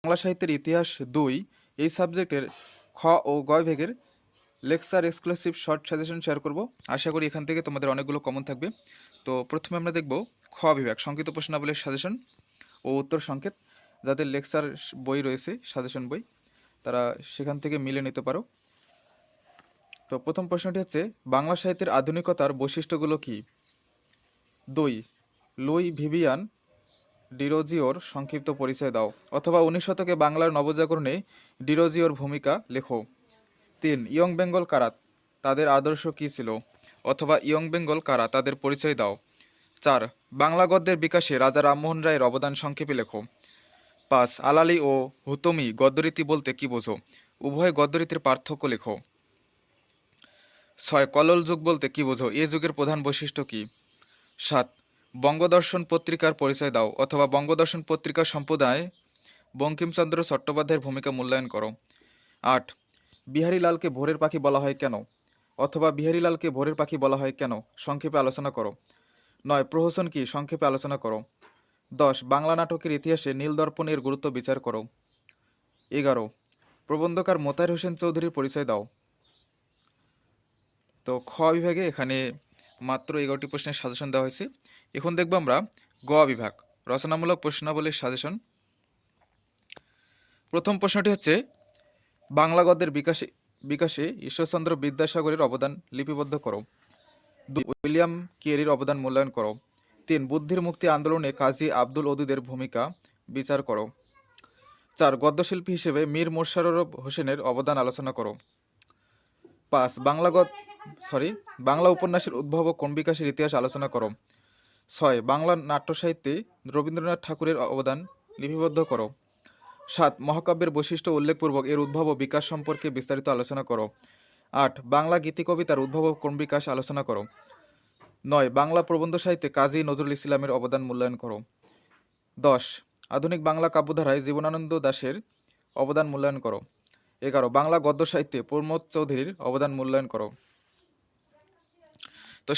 বাংলা সাহিত্যের ইতিহাস 2 এই সাবজেক্টের খ ও গ বিভাগের lecture exclusive short suggestion share করব। আশা করি এখান থেকে তোমাদের অনেকগুলো কমন থাকবে। তো প্রথমে আমরা দেখব খ বিভাগ সংক্ষিপ্ত প্রশ্নাবলীর সাজেশন ও উত্তর সংকেত। যাদের লেকচার বই রয়েছে, সাজেশন বই, তারা সেখান থেকে মিলে নিতে পারো। তো প্রথম প্রশ্নটি হচ্ছে, বাংলা সাহিত্যের আধুনিকতার বৈশিষ্ট্যগুলো কি? 2 লুই ভিভিয়ান ডিরোজিওর সংক্ষিপ্ত পরিচয় দাও, অথবা 19 শতকে বাংলার নবজাগরণে ডিরোজিওর ভূমিকা লেখো। 3 ইয়ং বেঙ্গল কারা, তাদের আদর্শ কী ছিল, অথবা ইয়ং বেঙ্গল কারা, তাদের পরিচয় দাও। 4 বাংলা গদ্যের বিকাশে রাজা রামমোহন রায়ের অবদান সংক্ষেপে লেখো। 5 আলালি ও হুতমি গদ্যরীতি বলতে কি বোঝো, উভয় গদ্যরীতির পার্থক্য লেখো। 6 কল্লোল যুগ বলতে কি বোঝো, এ যুগের প্রধান বৈশিষ্ট্য কি। 7 বঙ্গদর্শন পত্রিকার পরিচয় দাও, অথবা বঙ্গদর্শন পত্রিকা সম্প্রদায় বঙ্কিমচন্দ্র চট্টোপাধ্যায়ের ভূমিকা মূল্যায়ন করো। 8 বিহারীলালকে ভোরের পাখি বলা হয় কেন, অথবা বিহারীলালকে ভোরের পাখি বলা হয় কেন, সংক্ষেপে আলোচনা করো। 9 প্রহসন কি, সংক্ষেপে আলোচনা করো। 10 বাংলা নাটকের ইতিহাসে নীলদর্পণ এর গুরুত্ব বিচার করো। 11 প্রবন্ধকার মোতায়ের হোসেন চৌধুরীর পরিচয় দাও। তো খ বিভাগে এখানে মাত্র 11টি প্রশ্নের সাজেশন দেওয়া হয়েছে। এখন দেখব আমরা গ বিভাগ রচনামূলক প্রশ্নাবলীর সাজেশন। প্রথম প্রশ্নটি হচ্ছে, বাংলা গদ্যের বিকাশে ঈশ্বরচন্দ্র বিদ্যাসাগরের অবদান লিপিবদ্ধ করো। 2 উইলিয়াম কেরির অবদান মূল্যায়ন করো। 3 বুদ্ধির মুক্তি আন্দোলনে কাজী আব্দুল ওদুদের ভূমিকা বিচার করো। 4 গদ্যশিল্পী হিসেবে মীর মোশাররফ হোসেনের অবদান আলোচনা করো। 5 বাংলা উপন্যাসের উদ্ভব ও ক্রম বিকাশের ইতিহাস আলোচনা করো। 6 বাংলা নাট্য সাহিত্যে রবীন্দ্রনাথ ঠাকুরের অবদান লিপিবদ্ধ করো। 7 মহাকাব্যের বৈশিষ্ট্য উল্লেখপূর্বক এর উদ্ভব ও বিকাশ সম্পর্কে বিস্তারিত আলোচনা করো। 8 বাংলা গীতিকবিতার উদ্ভব ও ক্রম বিকাশ আলোচনা করো। 9 বাংলা প্রবন্ধ সাহিত্যে কাজী নজরুল ইসলামের অবদান মূল্যায়ন করো। 10 আধুনিক বাংলা কাব্যধারায় জীবনানন্দ দাশের অবদান মূল্যায়ন করো। 11 বাংলা গদ্য সাহিত্যে প্রমোদ চৌধুরীর অবদান মূল্যায়ন করো। তো